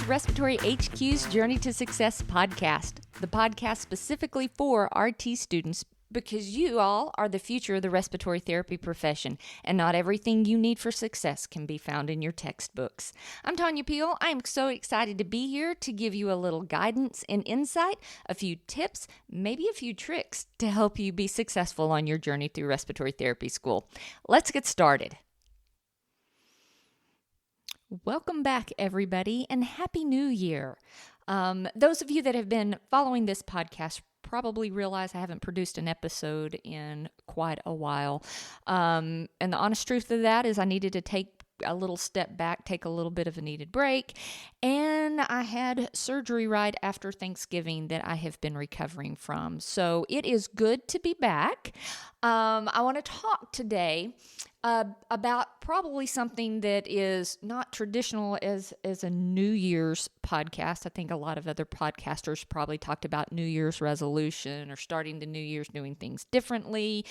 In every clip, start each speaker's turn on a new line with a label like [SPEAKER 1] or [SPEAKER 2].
[SPEAKER 1] Respiratory HQ's Journey to Success podcast, the podcast specifically for RT students, because you all are the future of the respiratory therapy profession, and not everything you need for success can be found in your textbooks. I'm Tonya Peel. I am so excited to be here to give you a little guidance and insight, a few tips, maybe a few tricks to help you be successful on your journey through respiratory therapy school. Let's get started. Welcome back, everybody, and Happy New Year. Those of you that have been following this podcast probably realize I haven't produced an episode in quite a while. And the honest truth of that is I needed to take a little step back, take a little bit of a needed break. And I had surgery right after Thanksgiving that I have been recovering from. So it is good to be back. I want to talk today about probably something that is not traditional as a New Year's podcast. I think a lot of other podcasters probably talked about New Year's resolution or starting the New Year's doing things differently.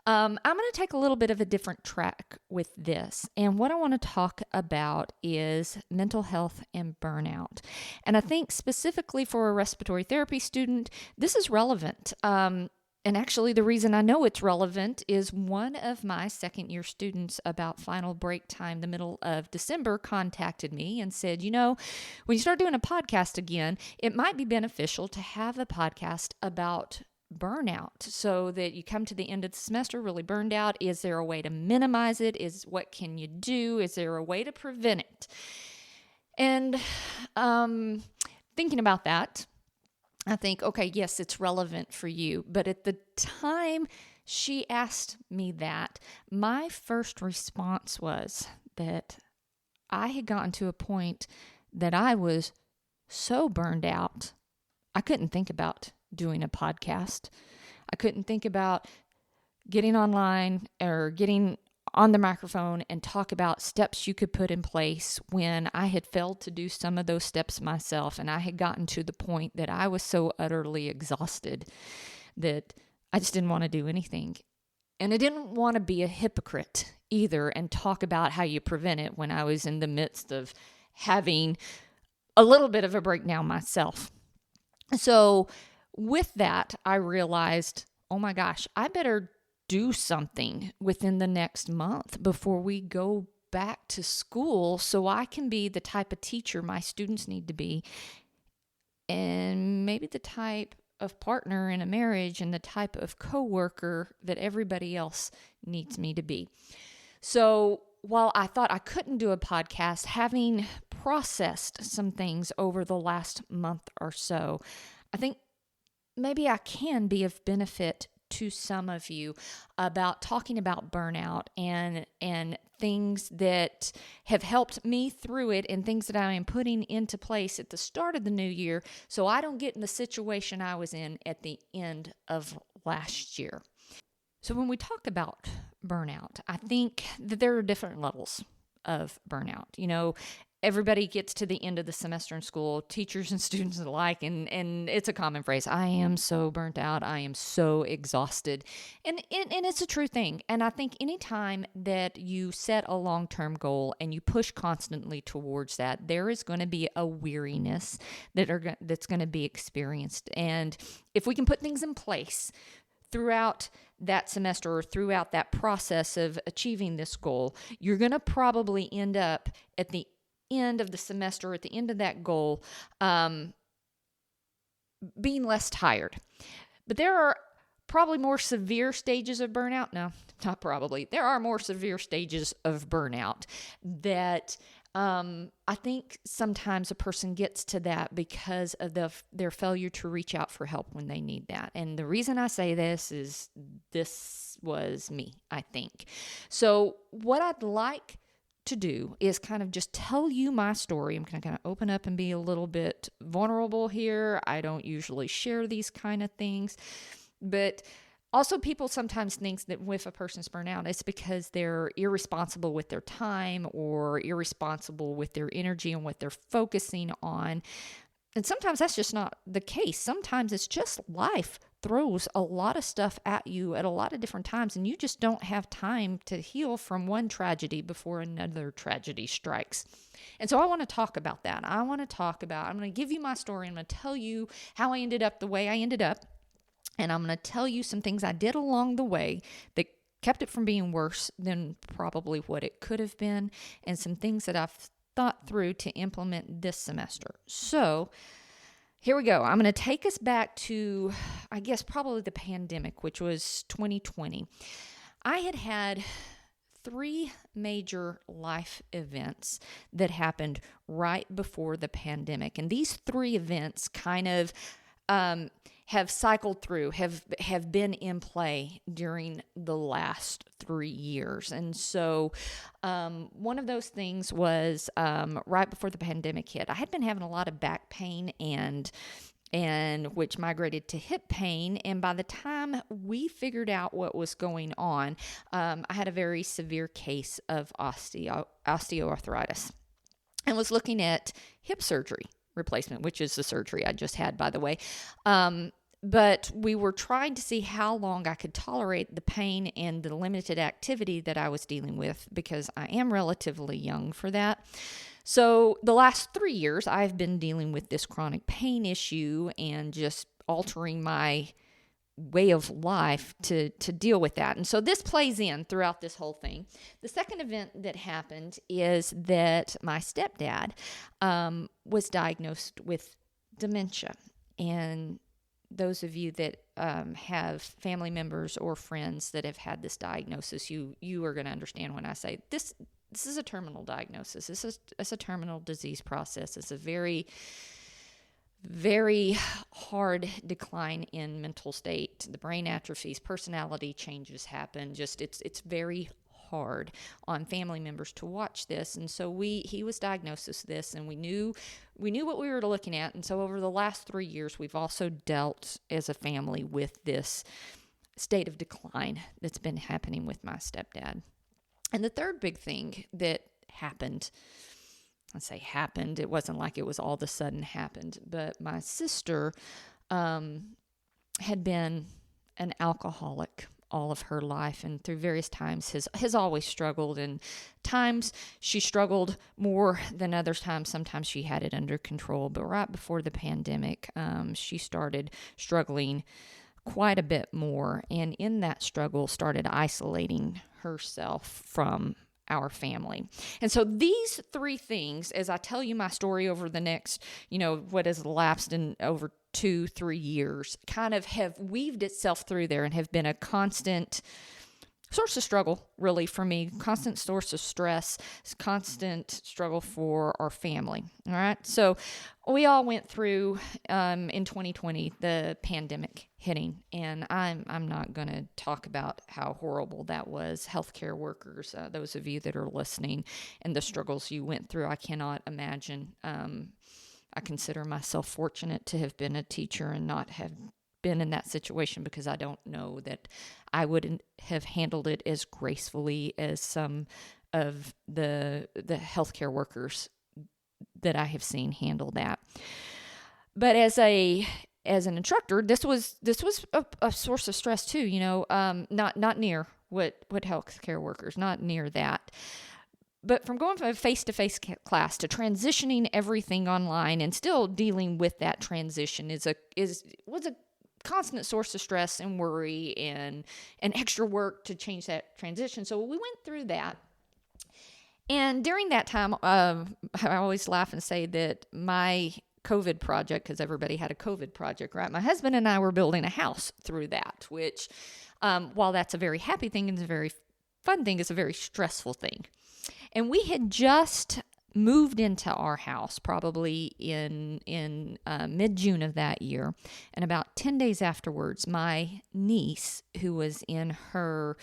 [SPEAKER 1] I'm going to take a little bit of a different track with this. And what I want to talk about is mental health and burnout. And I think specifically for a respiratory therapy student, this is relevant. And actually, the reason I know it's relevant is one of my second-year students about final break time, the middle of December, contacted me and said, when you start doing a podcast again, it might be beneficial to have a podcast about burnout so that you come to the end of the semester really burned out. Is there a way to minimize it? What can you do? Is there a way to prevent it? And thinking about that, I think, okay, yes, it's relevant for you. But at the time she asked me that, my first response was that I had gotten to a point that I was so burned out, I couldn't think about doing a podcast. I couldn't think about getting online or getting on the microphone and talk about steps you could put in place when I had failed to do some of those steps myself. And I had gotten to the point that I was so utterly exhausted that I just didn't want to do anything. And I didn't want to be a hypocrite either and talk about how you prevent it when I was in the midst of having a little bit of a breakdown myself. So with that, I realized, oh my gosh, I better do something within the next month before we go back to school so I can be the type of teacher my students need to be, and maybe the type of partner in a marriage and the type of coworker that everybody else needs me to be. So while I thought I couldn't do a podcast, having processed some things over the last month or so, I think maybe I can be of benefit to some of you about talking about burnout and things that have helped me through it and things that I am putting into place at the start of the new year so I don't get in the situation I was in at the end of last year. So when we talk about burnout, I think that there are different levels of burnout. Everybody gets to the end of the semester in school, teachers and students alike, and it's a common phrase. I am so burnt out. I am so exhausted. And it's a true thing. And I think anytime that you set a long-term goal and you push constantly towards that, there is going to be a weariness that's going to be experienced. And if we can put things in place throughout that semester or throughout that process of achieving this goal, you're going to probably end up at the end of the semester, at the end of that goal, being less tired. But there are probably more severe stages of burnout. No, not probably. There are more severe stages of burnout that I think sometimes a person gets to that because of their failure to reach out for help when they need that. And the reason I say this is this was me, I think. So what I'd like to do is kind of just tell you my story. I'm going to kind of open up and be a little bit vulnerable here. I don't usually share these kind of things, but also people sometimes think that if a person's burnt out, it's because they're irresponsible with their time or irresponsible with their energy and what they're focusing on. And sometimes that's just not the case. Sometimes it's just life throws a lot of stuff at you at a lot of different times, and you just don't have time to heal from one tragedy before another tragedy strikes. And so I want to talk about that. I'm going to give you my story. I'm going to tell you how I ended up the way I ended up. And I'm going to tell you some things I did along the way that kept it from being worse than probably what it could have been, and some things that I've thought through to implement this semester. So here we go. I'm going to take us back to, I guess, probably the pandemic, which was 2020. I had 3 major life events that happened right before the pandemic. And these 3 events kind of have cycled through, have been in play during the last 3 years. And so one of those things was right before the pandemic hit. I had been having a lot of back pain and which migrated to hip pain. And by the time we figured out what was going on, I had a very severe case of osteoarthritis and was looking at hip surgery replacement, which is the surgery I just had, by the way. But we were trying to see how long I could tolerate the pain and the limited activity that I was dealing with, because I am relatively young for that. So the last 3 years, I've been dealing with this chronic pain issue and just altering my way of life to deal with that. And so this plays in throughout this whole thing. The second event that happened is that my stepdad was diagnosed with dementia. And those of you that have family members or friends that have had this diagnosis, you are going to understand when I say this. This is a terminal diagnosis. It's a terminal disease process. It's a very, very hard decline in mental state. The brain atrophies, personality changes happen. Just it's very hard on family members to watch this. And so he was diagnosed with this, and we knew what we were looking at. And so over the last 3 years, we've also dealt as a family with this state of decline that's been happening with my stepdad. And the third big thing that happened, it wasn't like it was all of a sudden happened, but my sister had been an alcoholic all of her life, and through various times has always struggled. And times she struggled more than other times. Sometimes she had it under control. But right before the pandemic, she started struggling quite a bit more, and in that struggle started isolating herself from our family. And so these 3 things, as I tell you my story over the next, what has elapsed in over 2-3 years, kind of have weaved itself through there and have been a constant source of struggle, really, for me, constant source of stress, constant struggle for our family. All right. So we all went through in 2020 the pandemic hitting, and I'm not going to talk about how horrible that was. Healthcare workers, those of you that are listening, and the struggles you went through, I cannot imagine. I consider myself fortunate to have been a teacher and not have been in that situation, because I don't know that I wouldn't have handled it as gracefully as some of the healthcare workers that I have seen handle that. But as an instructor, this was a source of stress too. Not near what healthcare workers, not near that. But from going from a face-to-face class to transitioning everything online and still dealing with that transition was a constant source of stress and worry and extra work to change that transition. So we went through that. And during that time, I always laugh and say that my COVID project, because everybody had a COVID project, right? My husband and I were building a house through that, which, while that's a very happy thing and it's a very fun thing, it's a very stressful thing. And we had just moved into our house probably in mid-June of that year. And about 10 days afterwards, my niece, who was in her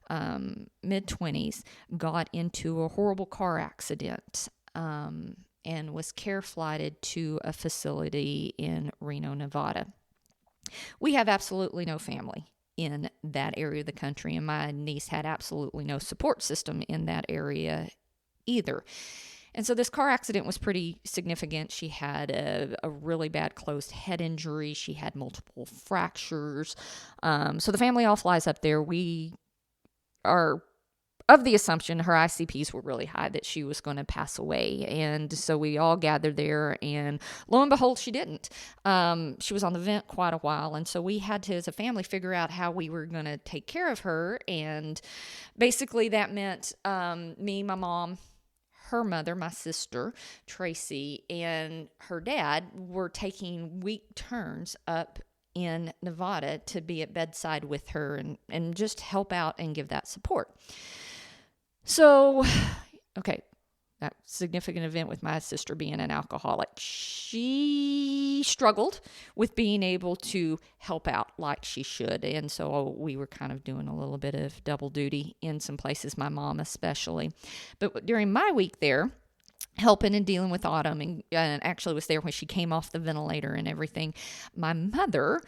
[SPEAKER 1] mid-20s, got into a horrible car accident and was care flighted to a facility in Reno, Nevada. We have absolutely no family in that area of the country, and my niece had absolutely no support system in that area either. And so this car accident was pretty significant. She had a really bad closed head injury. She had multiple fractures. So the family all flies up there. We are of the assumption her ICPs were really high, that she was going to pass away. And so we all gathered there, and lo and behold, she didn't. She was on the vent quite a while. And so we had to, as a family, figure out how we were going to take care of her. And basically that meant me, my mom, her mother, my sister, Tracy, and her dad were taking week turns up in Nevada to be at bedside with her and just help out and give that support. So, okay, that significant event with my sister being an alcoholic, she struggled with being able to help out like she should. And so we were kind of doing a little bit of double duty in some places, my mom especially. But during my week there, helping and dealing with Autumn, and actually was there when she came off the ventilator and everything, my mother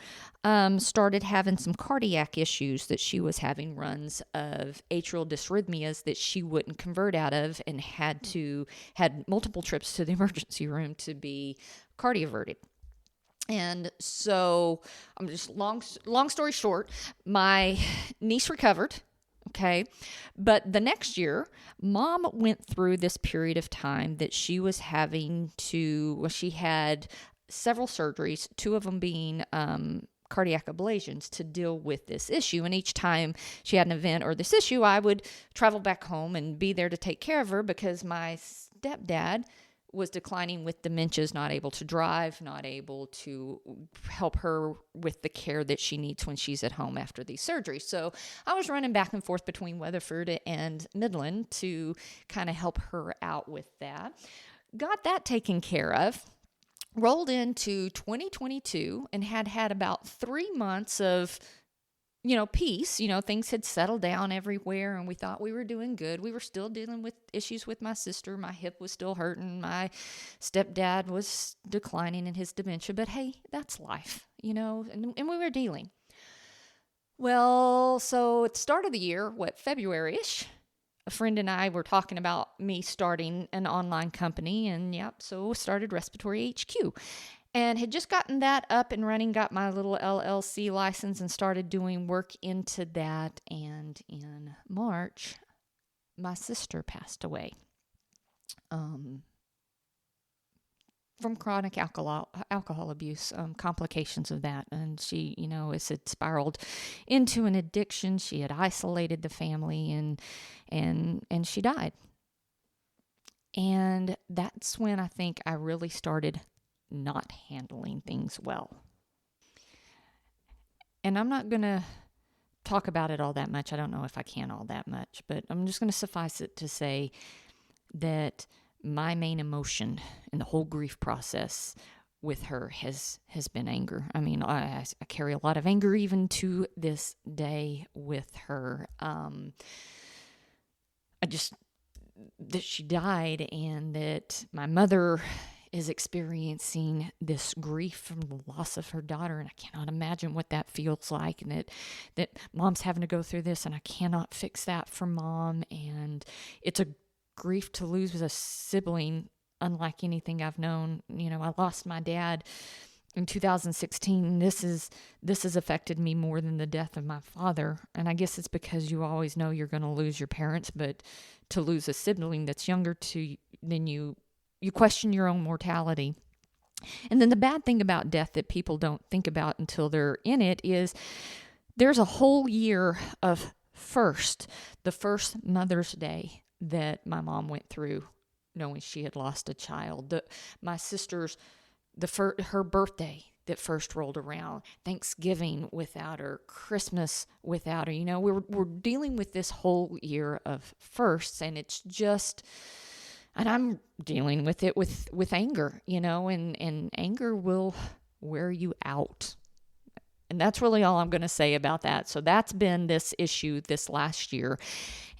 [SPEAKER 1] started having some cardiac issues, that she was having runs of atrial dysrhythmias that she wouldn't convert out of, and had multiple trips to the emergency room to be cardioverted. And so, I'm just long story short, my niece recovered. Okay. But the next year, mom went through this period of time that she was she had several surgeries, two of them being cardiac ablations, to deal with this issue. And each time she had an event or this issue, I would travel back home and be there to take care of her, because my stepdad was declining with dementias, not able to drive, not able to help her with the care that she needs when she's at home after these surgeries. So I was running back and forth between Weatherford and Midland to kind of help her out with that. Got that taken care of. Rolled into 2022 and had about 3 months of peace. Things had settled down everywhere, and we thought we were doing good. We were still dealing with issues with my sister. My hip was still hurting. My stepdad was declining in his dementia. But hey, that's life, and we were dealing. Well, so at the start of the year, February-ish, a friend and I were talking about me starting an online company, and so started Respiratory HQ. And had just gotten that up and running, got my little LLC license, and started doing work into that. And in March, my sister passed away from chronic alcohol abuse, complications of that. And she, had spiraled into an addiction. She had isolated the family, and she died. And that's when I think I really started not handling things well. And I'm not going to talk about it all that much. I don't know if I can all that much, but I'm just going to suffice it to say that my main emotion in the whole grief process with her has been anger. I mean, I carry a lot of anger even to this day with her. That she died, and that my mother is experiencing this grief from the loss of her daughter, and I cannot imagine what that feels like, and that mom's having to go through this, and I cannot fix that for mom. And it's a grief to lose a sibling unlike anything I've known. I lost my dad in 2016. This has affected me more than the death of my father. And I guess it's because you always know you're going to lose your parents, but to lose a sibling that's younger than you question your own mortality. And then the bad thing about death that people don't think about until they're in it is there's a whole year of the first Mother's Day that my mom went through knowing she had lost a child. My sister's, her birthday that first rolled around, Thanksgiving without her, Christmas without her. We're dealing with this whole year of firsts, and it's just... And I'm dealing with it with anger, and anger will wear you out. And that's really all I'm going to say about that. So that's been this issue this last year.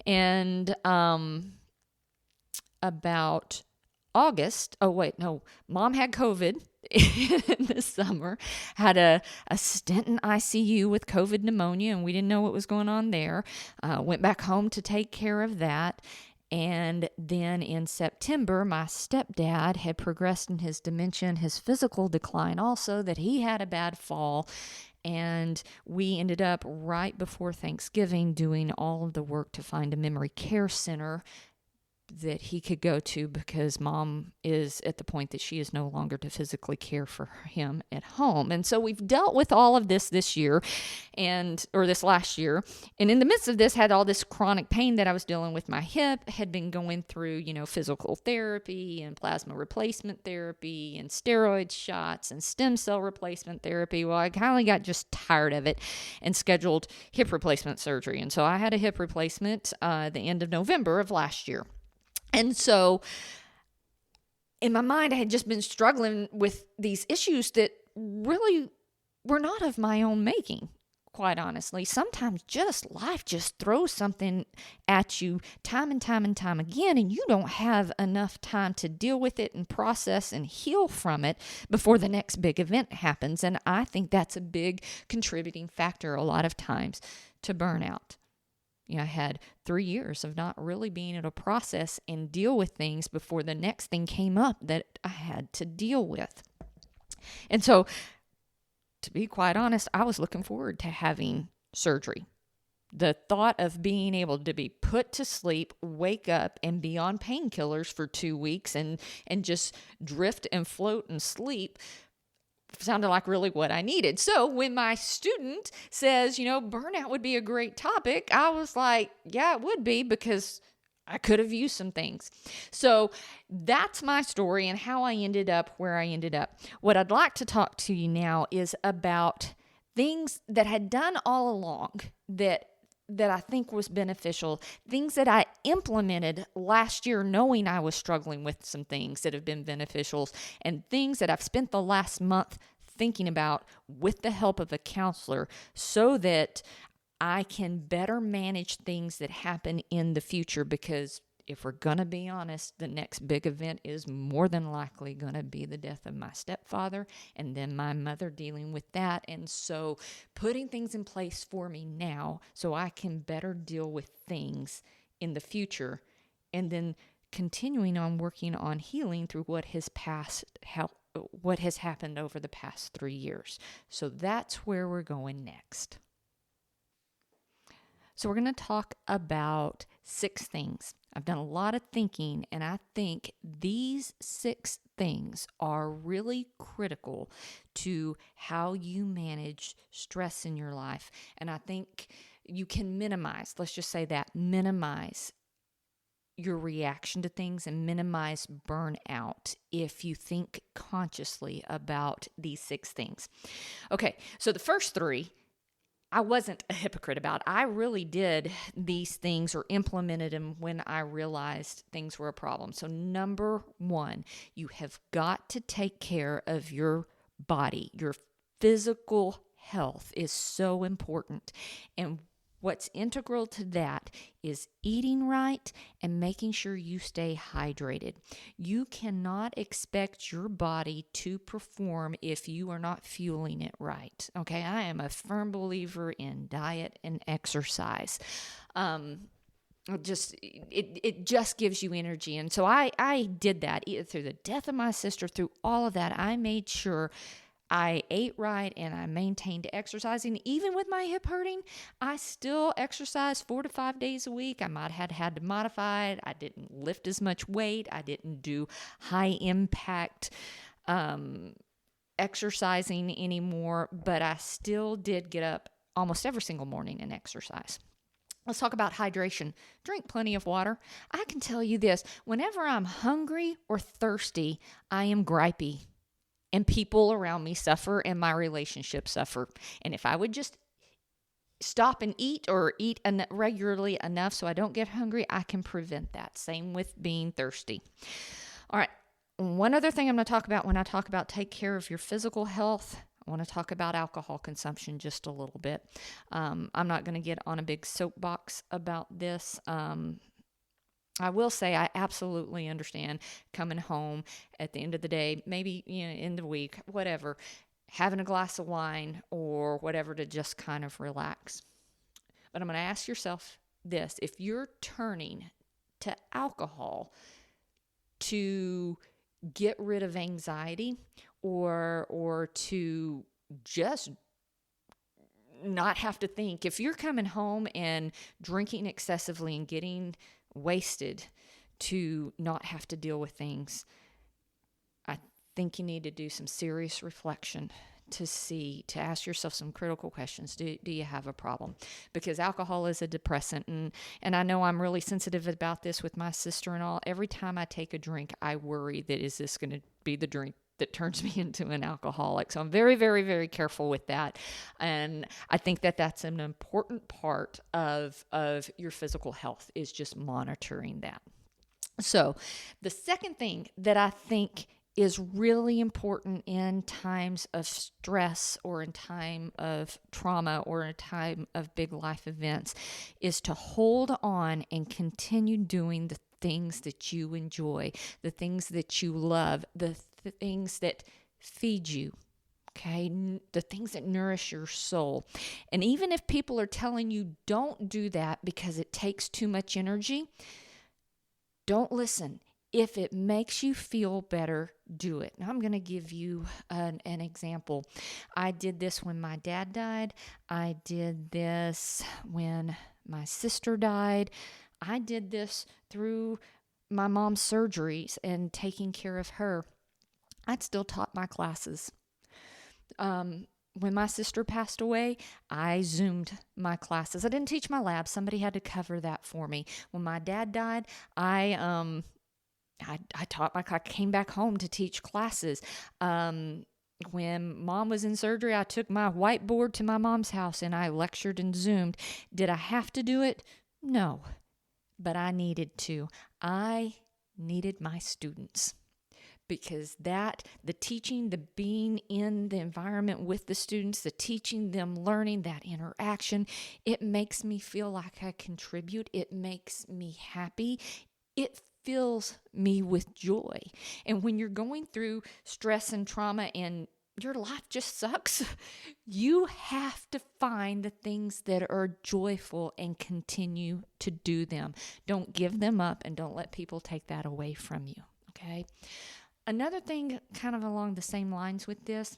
[SPEAKER 1] And about August, Mom had COVID in the summer, had a stint in ICU with COVID pneumonia, and we didn't know what was going on there. Went back home to take care of that. And then in September, my stepdad had progressed in his dementia and his physical decline also, that he had a bad fall. And we ended up right before Thanksgiving doing all of the work to find a memory care center that he could go to, because mom is at the point that she is no longer to physically care for him at home. And so we've dealt with all of this year, or this last year. And in the midst of this, had all this chronic pain that I was dealing with my hip, had been going through, physical therapy and plasma replacement therapy and steroid shots and stem cell replacement therapy. Well, I kind of got just tired of it and scheduled hip replacement surgery. And so I had a hip replacement the end of November of last year. And so in my mind, I had just been struggling with these issues that really were not of my own making, quite honestly. Sometimes life just throws something at you time and time and time again, and you don't have enough time to deal with it and process and heal from it before the next big event happens. And I think that's a big contributing factor a lot of times to burnout. I had 3 years of not really being able to process and deal with things before the next thing came up that I had to deal with. And so, to be quite honest, I was looking forward to having surgery. The thought of being able to be put to sleep, wake up, and be on painkillers for 2 weeks and just drift and float and sleep sounded like really what I needed. So when my student says, burnout would be a great topic, I was like, yeah, it would be, because I could have used some things. So that's my story and how I ended up where I ended up. What I'd like to talk to you now is about things that I had done all along that I think was beneficial, things that I implemented last year knowing I was struggling with some things that have been beneficial, and things that I've spent the last month thinking about with the help of a counselor, so that I can better manage things that happen in the future. Because if we're going to be honest, the next big event is more than likely going to be the death of my stepfather, and then my mother dealing with that. And so putting things in place for me now so I can better deal with things in the future, and then continuing on working on healing through what has happened over the past 3 years. So that's where we're going next. So we're going to talk about 6 things. I've done a lot of thinking, and I think these 6 things are really critical to how you manage stress in your life. And I think you can minimize your reaction to things and minimize burnout if you think consciously about these 6 things. Okay, so the first 3, I wasn't a hypocrite about. I really did these things or implemented them when I realized things were a problem. So number 1, you have got to take care of your body. Your physical health is so important. And what's integral to that is eating right and making sure you stay hydrated. You cannot expect your body to perform if you are not fueling it right. Okay, I am a firm believer in diet and exercise. It just gives you energy. And so I did that either through the death of my sister, through all of that. I made sure I ate right and I maintained exercising. Even with my hip hurting, I still exercised 4 to 5 days a week. I might have had to modify it. I didn't lift as much weight. I didn't do high impact exercising anymore, but I still did get up almost every single morning and exercise. Let's talk about hydration. Drink plenty of water. I can tell you this, whenever I'm hungry or thirsty, I am gripey. And people around me suffer, and my relationships suffer. And if I would just stop and eat, or eat regularly enough so I don't get hungry, I can prevent that. Same with being thirsty. All right. One other thing I'm going to talk about when I talk about take care of your physical health, I want to talk about alcohol consumption just a little bit. I'm not going to get on a big soapbox about this. I will say I absolutely understand coming home at the end of the day, maybe in the week, whatever, having a glass of wine or whatever to just kind of relax. But I'm going to ask yourself this: if you're turning to alcohol to get rid of anxiety or to just not have to think. If you're coming home and drinking excessively and getting wasted to not have to deal with things, I think you need to do some serious reflection to ask yourself some critical questions. Do you have a problem? Because alcohol is a depressant. And I know I'm really sensitive about this with my sister and all. Every time I take a drink, I worry that is this going to be the drink that turns me into an alcoholic. So I'm very, very, very careful with that. And I think that that's an important part of your physical health, is just monitoring that. So the second thing that I think is really important in times of stress or in time of trauma or in time of big life events is to hold on and continue doing the things that you enjoy, the things that you love, the things that feed you. Okay, the things that nourish your soul. And even if people are telling you don't do that because it takes too much energy, don't listen. If it makes you feel better, do it. Now, I'm going to give you an example. I did this when my dad died. I did this when my sister died. I did this through my mom's surgeries and taking care of her. I'd still taught my classes. When my sister passed away, I Zoomed my classes. I didn't teach my lab. Somebody had to cover that for me. When my dad died, I taught I came back home to teach classes. When mom was in surgery, I took my whiteboard to my mom's house and I lectured and Zoomed. Did I have to do it? No, but I needed to. I needed my students. Because the teaching, the being in the environment with the students, the teaching them, learning, that interaction, it makes me feel like I contribute. It makes me happy. It fills me with joy. And when you're going through stress and trauma and your life just sucks, you have to find the things that are joyful and continue to do them. Don't give them up and don't let people take that away from you. Okay? Another thing kind of along the same lines with this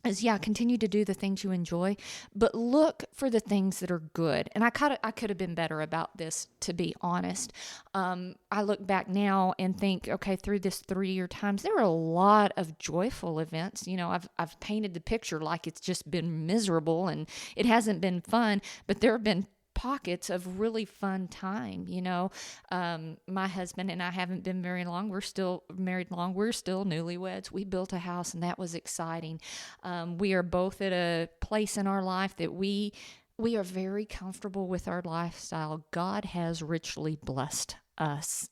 [SPEAKER 1] is, continue to do the things you enjoy, but look for the things that are good. And I could have been better about this, to be honest. I look back now and think, okay, through this 3-year times, there were a lot of joyful events. I've painted the picture like it's just been miserable and it hasn't been fun, but there have been pockets of really fun time. My husband and I haven't been married long. We're still married long. We're still newlyweds. We built a house and that was exciting. We are both at a place in our life that we are very comfortable with our lifestyle. God has richly blessed us.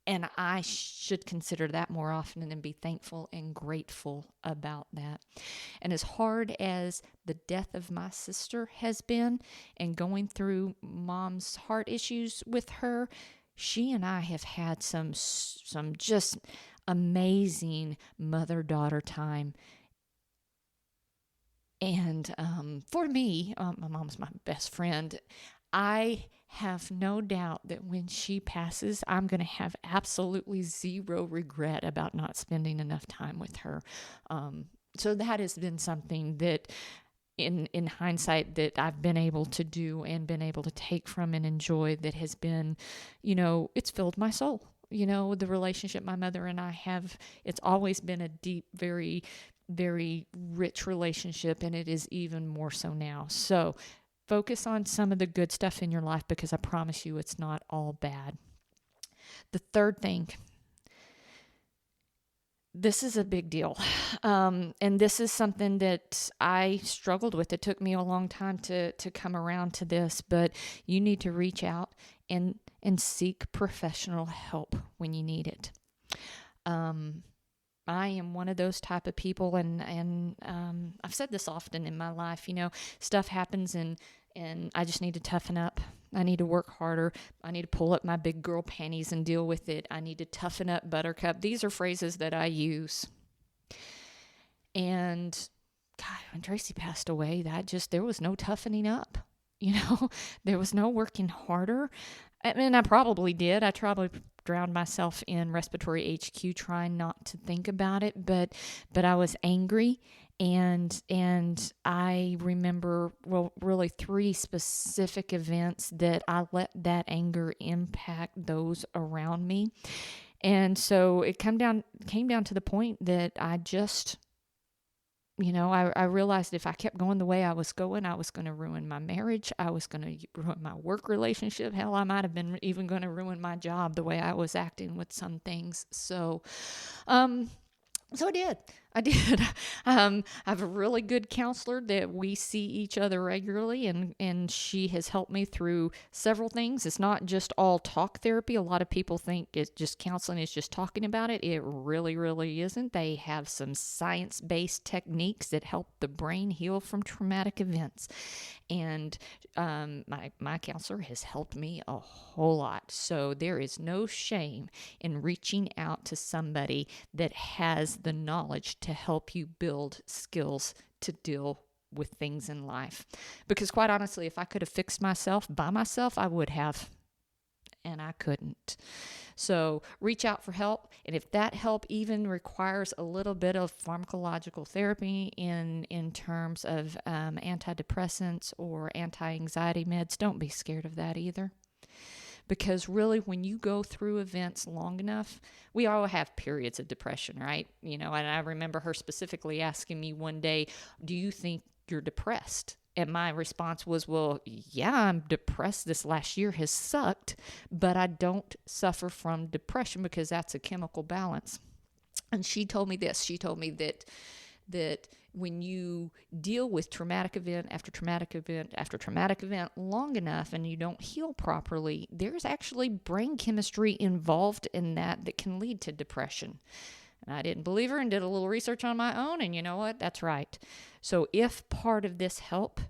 [SPEAKER 1] And I should consider that more often and be thankful and grateful about that. And as hard as the death of my sister has been and going through mom's heart issues with her, she and I have had some just amazing mother-daughter time. And for me, my mom's my best friend. I have no doubt that when she passes, I'm going to have absolutely zero regret about not spending enough time with her. So that has been something that in hindsight that I've been able to do and been able to take from and enjoy, that has been, it's filled my soul. The relationship my mother and I have, it's always been a deep, very, very rich relationship, and it is even more so now. So focus on some of the good stuff in your life, because I promise you it's not all bad. The third thing, this is a big deal. And this is something that I struggled with. It took me a long time to come around to this, but you need to reach out and seek professional help when you need it. I am one of those type of people, and I've said this often in my life, stuff happens and I just need to toughen up. I need to work harder. I need to pull up my big girl panties and deal with it. I need to toughen up, buttercup. These are phrases that I use. And God, when Tracy passed away, there was no toughening up. There was no working harder. And I probably did. I probably drowned myself in respiratory HQ trying not to think about it, but I was angry. And I remember, well, really three specific events that I let that anger impact those around me. And so it came down to the point that I just, I realized if I kept going the way I was going to ruin my marriage. I was going to ruin my work relationship. Hell, I might have been even going to ruin my job the way I was acting with some things. So I did. I have a really good counselor that we see each other regularly, and she has helped me through several things. It's not just all talk therapy. A lot of people think it's just counseling is just talking about it. It really, really isn't. They have some science-based techniques that help the brain heal from traumatic events. And my counselor has helped me a whole lot. So there is no shame in reaching out to somebody that has the knowledge to help you build skills to deal with things in life. Because quite honestly, if I could have fixed myself by myself, I would have. And I couldn't. So reach out for help. And if that help even requires a little bit of pharmacological therapy in terms of antidepressants or anti-anxiety meds, don't be scared of that either. Because really, when you go through events long enough, we all have periods of depression, right? And I remember her specifically asking me one day, do you think you're depressed? And my response was, well, yeah, I'm depressed. This last year has sucked, but I don't suffer from depression because that's a chemical balance. And she told me this. She told me that when you deal with traumatic event after traumatic event after traumatic event long enough and you don't heal properly, there's actually brain chemistry involved in that can lead to depression. And I didn't believe her and did a little research on my own, and you know what? That's right. So if part of this help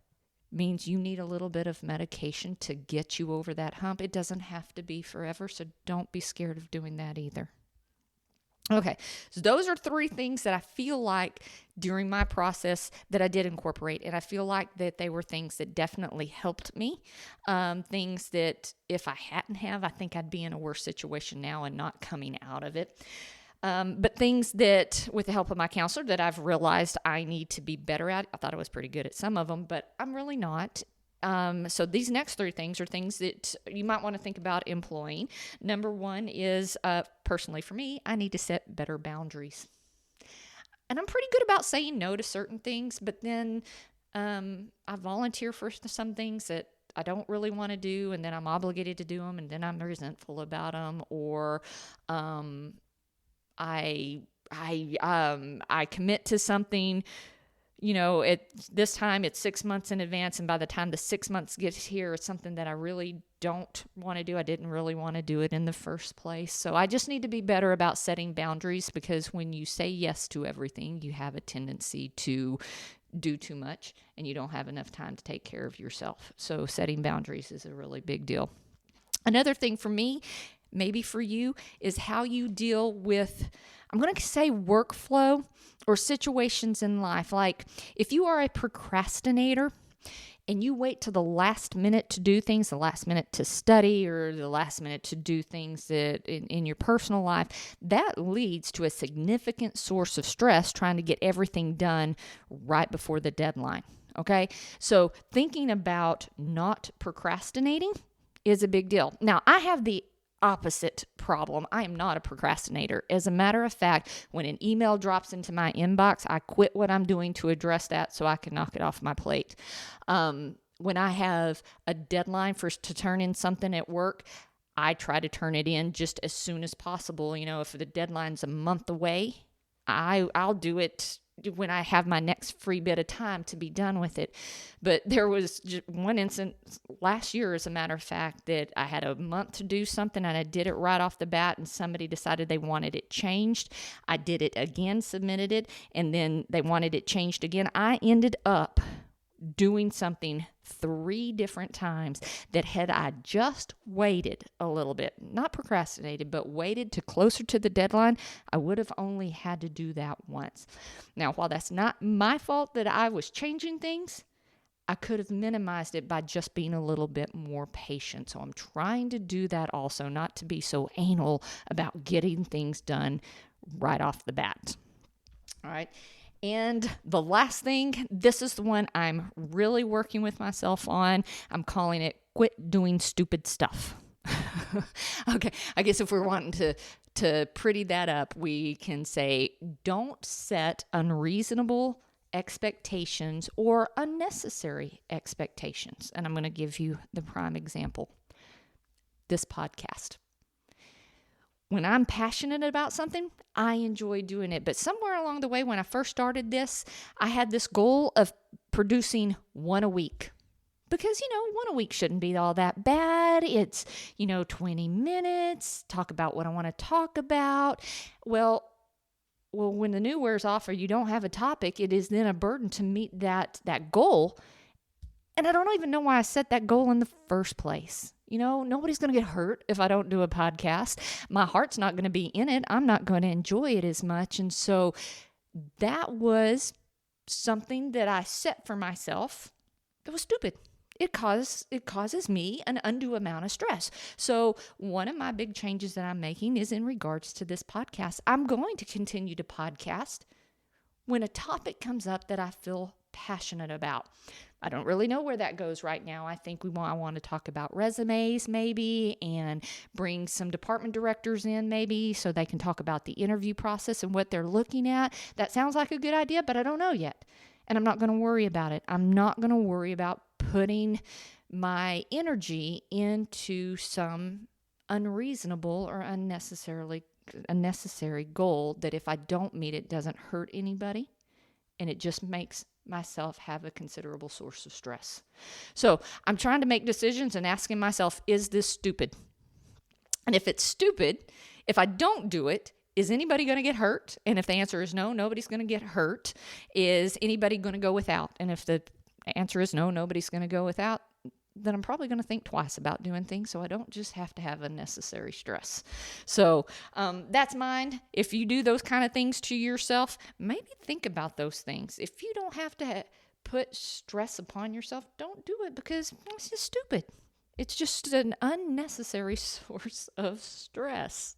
[SPEAKER 1] means you need a little bit of medication to get you over that hump, it doesn't have to be forever, so don't be scared of doing that either. Okay, so those are three things that I feel like during my process that I did incorporate, and I feel like that they were things that definitely helped me, things that if I hadn't have, I think I'd be in a worse situation now and not coming out of it. But things that, with the help of my counselor, that I've realized I need to be better at. I thought I was pretty good at some of them, but I'm really not. So these next three things are things that you might want to think about employing. Number one is, personally for me, I need to set better boundaries. And I'm pretty good about saying no to certain things, but then I volunteer for some things that I don't really want to do, and then I'm obligated to do them, and then I'm resentful about them, or I commit to something, at this time it's 6 months in advance, and by the time the 6 months gets here, it's something that I really don't want to do. I didn't really want to do it in the first place. So I just need to be better about setting boundaries, because when you say yes to everything, you have a tendency to do too much, and you don't have enough time to take care of yourself. So setting boundaries is a really big deal. Another thing for me, maybe for you, is how you deal with, I'm going to say, workflow or situations in life. Like if you are a procrastinator and you wait till the last minute to do things, the last minute to study, or the last minute to do things that in your personal life, that leads to a significant source of stress trying to get everything done right before the deadline. Okay? So thinking about not procrastinating is a big deal. Now, I have the opposite problem. I am not a procrastinator. As a matter of fact, when an email drops into my inbox, I quit what I'm doing to address that so I can knock it off my plate. When I have a deadline to turn in something at work, I try to turn it in just as soon as possible. If the deadline's a month away, I'll do it when I have my next free bit of time to be done with it. But there was just one instance last year, as a matter of fact, that I had a month to do something and I did it right off the bat, and somebody decided they wanted it changed. I did it again, submitted it, and then they wanted it changed again. I ended up doing something 3 different times that, had I just waited a little bit, not procrastinated, but waited to closer to the deadline, I would have only had to do that once. Now, while that's not my fault that I was changing things, I could have minimized it by just being a little bit more patient. So I'm trying to do that also, not to be so anal about getting things done right off the bat. All right. And the last thing, this is the one I'm really working with myself on. I'm calling it quit doing stupid stuff. Okay, I guess if we're wanting to pretty that up, we can say don't set unreasonable expectations or unnecessary expectations. And I'm going to give you the prime example. This podcast. When I'm passionate about something, I enjoy doing it. But somewhere along the way, when I first started this, I had this goal of producing one a week. Because, one a week shouldn't be all that bad. It's, 20 minutes, talk about what I want to talk about. Well, when the new wears off or you don't have a topic, it is then a burden to meet that goal. And I don't even know why I set that goal in the first place. Nobody's going to get hurt if I don't do a podcast. My heart's not going to be in it. I'm not going to enjoy it as much. And so that was something that I set for myself that was stupid. It causes me an undue amount of stress. So one of my big changes that I'm making is in regards to this podcast. I'm going to continue to podcast when a topic comes up that I feel passionate about. I don't really know where that goes right now. I think I want to talk about resumes maybe and bring some department directors in maybe so they can talk about the interview process and what they're looking at. That sounds like a good idea, but I don't know yet. And I'm not going to worry about it. I'm not going to worry about putting my energy into some unreasonable or unnecessary goal that if I don't meet it doesn't hurt anybody and it just makes myself have a considerable source of stress. So I'm trying to make decisions and asking myself, is this stupid? And if it's stupid, if I don't do it, is anybody going to get hurt? And if the answer is no, nobody's going to get hurt. Is anybody going to go without? And if the answer is no, nobody's going to go without, then I'm probably going to think twice about doing things so I don't just have to have unnecessary stress. So that's mine. If you do those kind of things to yourself, maybe think about those things. If you don't have to put stress upon yourself, don't do it because it's just stupid. It's just an unnecessary source of stress.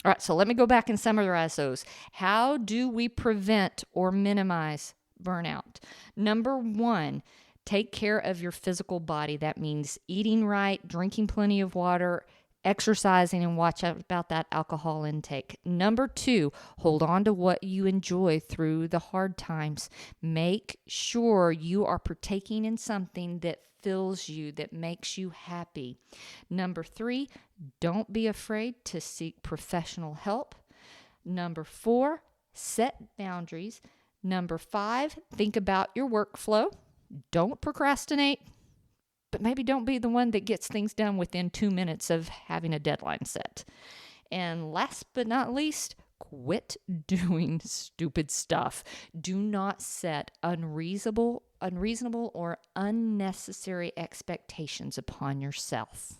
[SPEAKER 1] All right, so let me go back and summarize those. How do we prevent or minimize burnout? Number 1, take care of your physical body. That means eating right, drinking plenty of water, exercising, and watch out about that alcohol intake. Number 2, hold on to what you enjoy through the hard times. Make sure you are partaking in something that fills you, that makes you happy. Number 3, don't be afraid to seek professional help. Number 4, set boundaries. Number 5, think about your workflow. Don't procrastinate, but maybe don't be the one that gets things done within 2 minutes of having a deadline set. And last but not least, quit doing stupid stuff. Do not set unreasonable or unnecessary expectations upon yourself.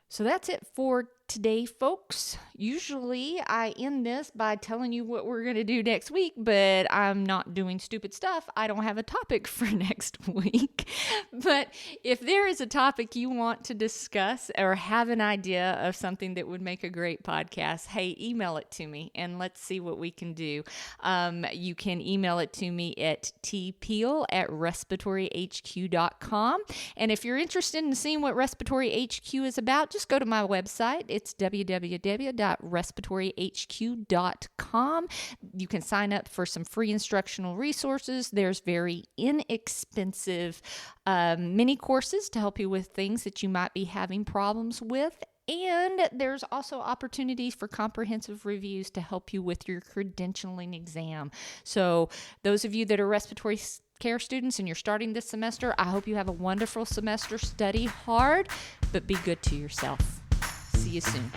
[SPEAKER 1] So that's it for today, folks. Usually I end this by telling you what we're going to do next week, but I'm not doing stupid stuff. I don't have a topic for next week. But if there is a topic you want to discuss or have an idea of something that would make a great podcast, hey, email it to me and let's see what we can do. You can email it to me at tpeel@respiratoryhq.com. And if you're interested in seeing what Respiratory HQ is about, just go to my website. It's www.respiratoryhq.com. You can sign up for some free instructional resources. There's very inexpensive mini courses to help you with things that you might be having problems with. And there's also opportunities for comprehensive reviews to help you with your credentialing exam. So those of you that are respiratory care students and you're starting this semester, I hope you have a wonderful semester. Study hard, but be good to yourself. See you soon.